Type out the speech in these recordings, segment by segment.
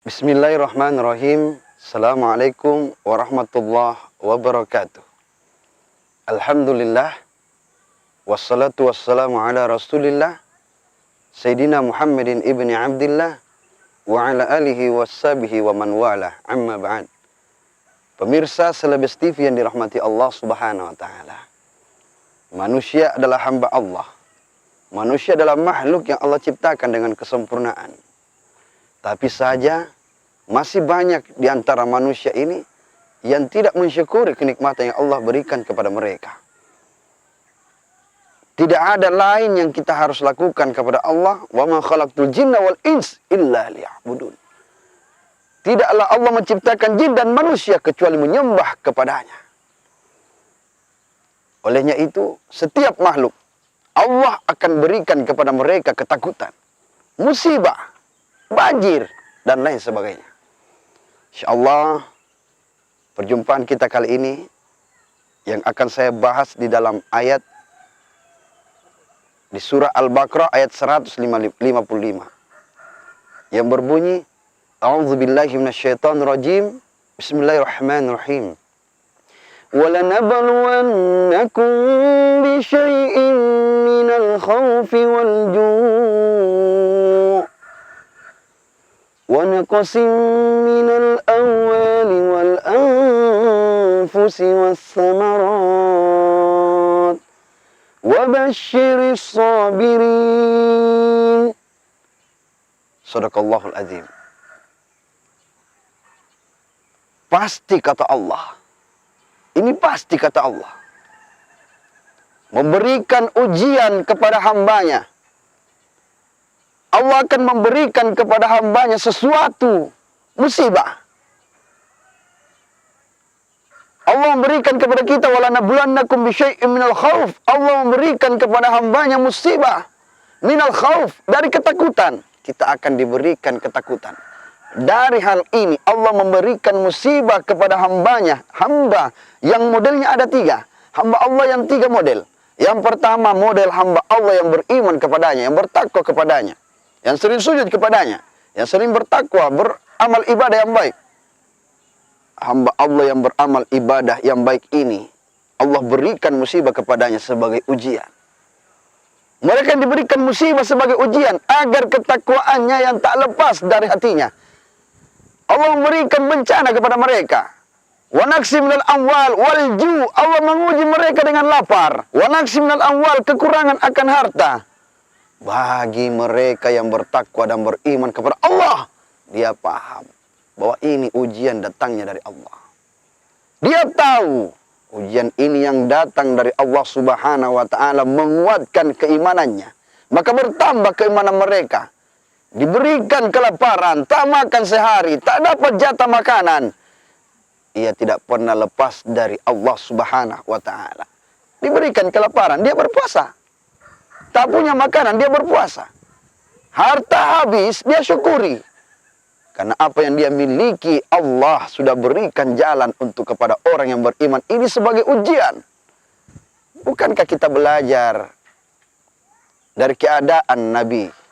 Bismillahirrahmanirrahim. Assalamualaikum warahmatullahi wabarakatuh. Alhamdulillah. Wassalatu wassalamu ala rasulillah. Sayyidina Muhammadin ibni Abdillah. Wa ala alihi wassabihi wa man wala. Amma ba'd. Pemirsa Selebes TV yang dirahmati Allah subhanahu wa ta'ala. Manusia adalah hamba Allah. Manusia adalah makhluk yang Allah ciptakan dengan kesempurnaan. Tapi saja masih banyak di antara manusia ini yang tidak mensyukuri kenikmatan yang Allah berikan kepada mereka. Tidak ada lain yang kita harus lakukan kepada Allah. Wa ma khalaqtul jinna wal ins illa liya'budun. Tidaklah Allah menciptakan jin dan manusia kecuali menyembah kepadanya. Olehnya itu, setiap makhluk Allah akan berikan kepada mereka ketakutan, musibah, banjir, dan lain sebagainya. InsyaAllah, perjumpaan kita kali ini yang akan saya bahas di dalam ayat di surah Al-Baqarah ayat 155 yang berbunyi, A'udzubillahi minasyaitonirrajim. Bismillahirrahmanirrahim. وَلَنَبْلُوَنَّكُمْ بِشَيْءٍ مِّنَ الْخَوْفِ وَالْجُوعِ وَنَقْصٍ مِّنَ الْأَمْوَالِ وَالْأَنفُسِ وَالثَّمَرَاتِ وَبَشِّرِ الصَّابِرِينَ. Shadaqallahul azim. Pasti kata Allah. Ini pasti kata Allah. Memberikan ujian kepada hambanya. Allah akan memberikan kepada hambanya sesuatu musibah. Allah memberikan kepada kita walanabluwannakum bisyai'in minal khauf. Allah memberikan kepada hambanya musibah minal khauf, dari ketakutan. Kita akan diberikan ketakutan. Dari hal ini Allah memberikan musibah kepada hambanya. Hamba yang modelnya ada 3. Hamba Allah yang 3 model. Yang pertama model hamba Allah yang beriman kepadanya, yang bertakwa kepadanya, yang sering sujud kepadanya, yang sering bertakwa, beramal ibadah yang baik. Hamba Allah yang beramal ibadah yang baik ini, Allah berikan musibah kepadanya sebagai ujian. Mereka diberikan musibah sebagai ujian agar ketakwaannya yang tak lepas dari hatinya. Allah memberikan bencana kepada mereka. Wa naqsi minal amwal wal ju'. Allah menguji mereka dengan lapar. Wa naqsi minal amwal, kekurangan akan harta. Bagi mereka yang bertakwa dan beriman kepada Allah, dia paham bahwa ini ujian datangnya dari Allah. Dia tahu ujian ini yang datang dari Allah subhanahu wa ta'ala menguatkan keimanannya. Maka bertambah keimanan mereka. Diberikan kelaparan, tak makan sehari, tak dapat jatah makanan. Ia tidak pernah lepas dari Allah subhanahu wa ta'ala. Diberikan kelaparan, dia berpuasa. Tak punya makanan, dia berpuasa. Harta habis, dia syukuri. Karena apa yang dia miliki, Allah sudah berikan jalan untuk kepada orang yang beriman. Ini sebagai ujian. Bukankah kita belajar dari keadaan Nabi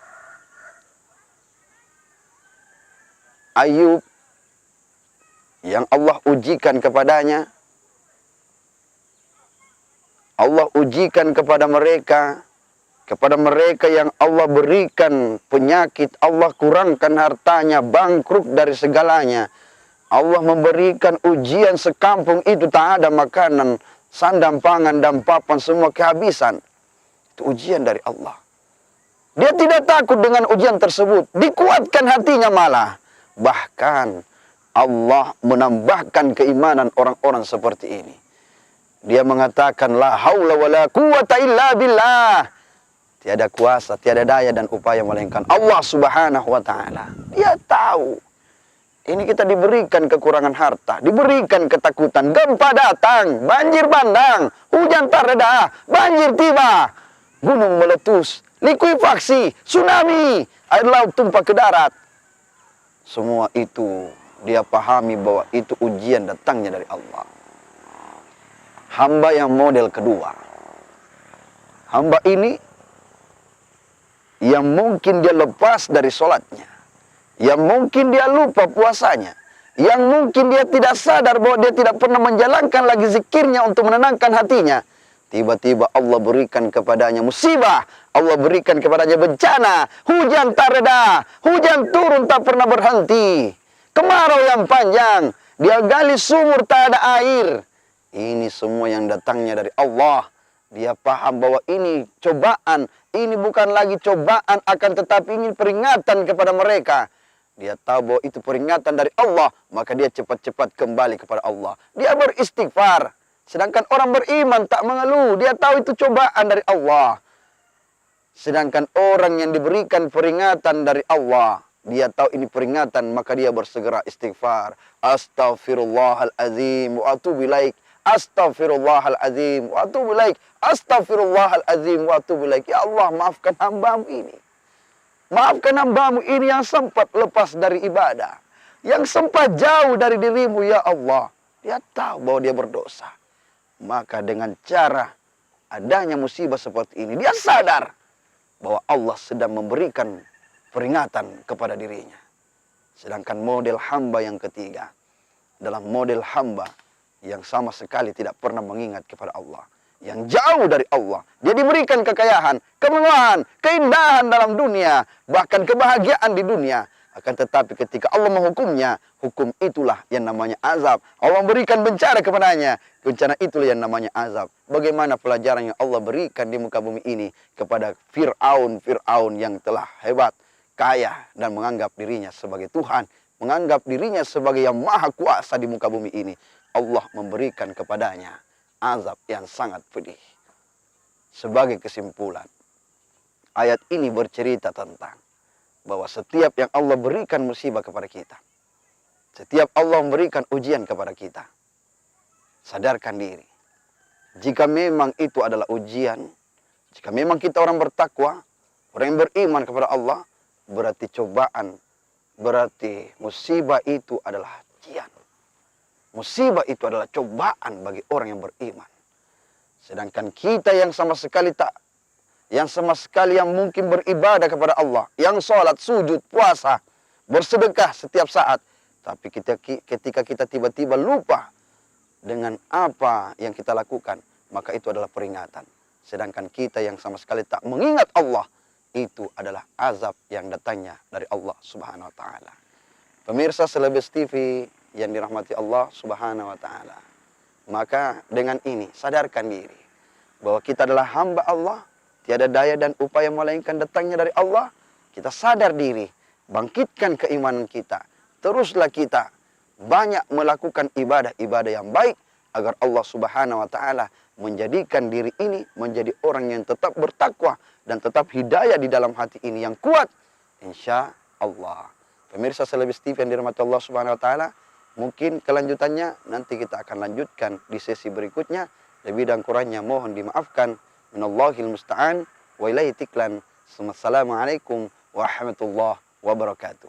Ayub yang Allah ujikan kepadanya? Allah ujikan kepada mereka yang Allah berikan penyakit, Allah kurangkan hartanya, bangkrut dari segalanya. Allah memberikan ujian sekampung itu tak ada makanan, sandang pangan dan papan semua kehabisan. Itu ujian dari Allah. Dia tidak takut dengan ujian tersebut, dikuatkan hatinya malah. Bahkan Allah menambahkan keimanan orang-orang seperti ini. Dia mengatakan la haula wala quwata illa billah. Tiada kuasa, tiada daya dan upaya melainkan Allah subhanahu wa ta'ala. Dia tahu. Ini kita diberikan kekurangan harta, diberikan ketakutan, gempa datang, banjir bandang, hujan tak reda, banjir tiba, gunung meletus, likuifaksi, tsunami, air laut tumpah ke darat. Semua itu dia pahami bahwa itu ujian datangnya dari Allah. Hamba yang model kedua. Hamba ini yang mungkin dia lepas dari sholatnya. yang mungkin dia lupa puasanya, yang mungkin dia tidak sadar bahwa dia tidak pernah menjalankan lagi zikirnya untuk menenangkan hatinya. Tiba-tiba Allah berikan kepadanya musibah, Allah berikan kepadanya bencana, hujan tak reda, hujan turun tak pernah berhenti, kemarau yang panjang, dia gali sumur tak ada air. Ini semua yang datangnya dari Allah. Dia paham bahwa ini cobaan, ini bukan lagi cobaan, akan tetapi ini peringatan kepada mereka. Dia tahu bahwa itu peringatan dari Allah, maka dia cepat-cepat kembali kepada Allah. Dia beristighfar. Sedangkan orang beriman tak mengeluh, dia tahu itu cobaan dari Allah. Sedangkan orang yang diberikan peringatan dari Allah, dia tahu ini peringatan, maka dia bersegera istighfar. Astaghfirullahalazim wa atubu ilaik. Astaghfirullahalazim wa atubu ilaik. Astaghfirullahalazim wa atubu ilaik. Ya Allah, maafkan hambamu ini. Maafkan hambamu ini yang sempat lepas dari ibadah, yang sempat jauh dari dirimu, ya Allah. Dia tahu bahwa dia berdosa. Maka dengan cara adanya musibah seperti ini, dia sadar bahwa Allah sedang memberikan peringatan kepada dirinya. Sedangkan model hamba yang ketiga, dalam model hamba yang sama sekali tidak pernah mengingat kepada Allah, yang jauh dari Allah. Dia diberikan kekayaan, kemewahan, keindahan dalam dunia, bahkan kebahagiaan di dunia. Akan tetapi ketika Allah menghukumnya, hukum itulah yang namanya azab. Allah berikan bencana kepadanya, bencana itulah yang namanya azab. Bagaimana pelajaran yang Allah berikan di muka bumi ini kepada Fir'aun yang telah hebat, kaya, dan menganggap dirinya sebagai Tuhan, menganggap dirinya sebagai yang maha kuasa di muka bumi ini. Allah memberikan kepadanya azab yang sangat pedih. Sebagai kesimpulan, ayat ini bercerita tentang bahwa setiap yang Allah berikan musibah kepada kita, setiap Allah memberikan ujian kepada kita, sadarkan diri. Jika memang itu adalah ujian, jika memang kita orang bertakwa, orang yang beriman kepada Allah, berarti cobaan, berarti musibah itu adalah ujian. Musibah itu adalah cobaan bagi orang yang beriman. Sedangkan kita yang sama sekali yang mungkin beribadah kepada Allah, yang sholat, sujud, puasa, bersedekah setiap saat, tapi ketika kita tiba-tiba lupa dengan apa yang kita lakukan, maka itu adalah peringatan. Sedangkan kita yang sama sekali tak mengingat Allah, itu adalah azab yang datangnya dari Allah Subhanahu wa taala. Pemirsa Selebes TV yang dirahmati Allah Subhanahu wa taala. Maka dengan ini sadarkan diri bahwa kita adalah hamba Allah, tiada daya dan upaya melainkan datangnya dari Allah. Kita sadar diri, bangkitkan keimanan kita. Teruslah kita banyak melakukan ibadah-ibadah yang baik agar Allah Subhanahu wa taala menjadikan diri ini menjadi orang yang tetap bertakwa dan tetap hidayah di dalam hati ini yang kuat, insya Allah. Pemirsa Selebes TV yang dirahmati Allah Subhanahu wa taala, mungkin kelanjutannya nanti kita akan lanjutkan di sesi berikutnya. Lebih dan kurangnya mohon dimaafkan. Minallahil musta'an wa ilaihi tiklan. Assalamualaikum warahmatullahi wabarakatuh.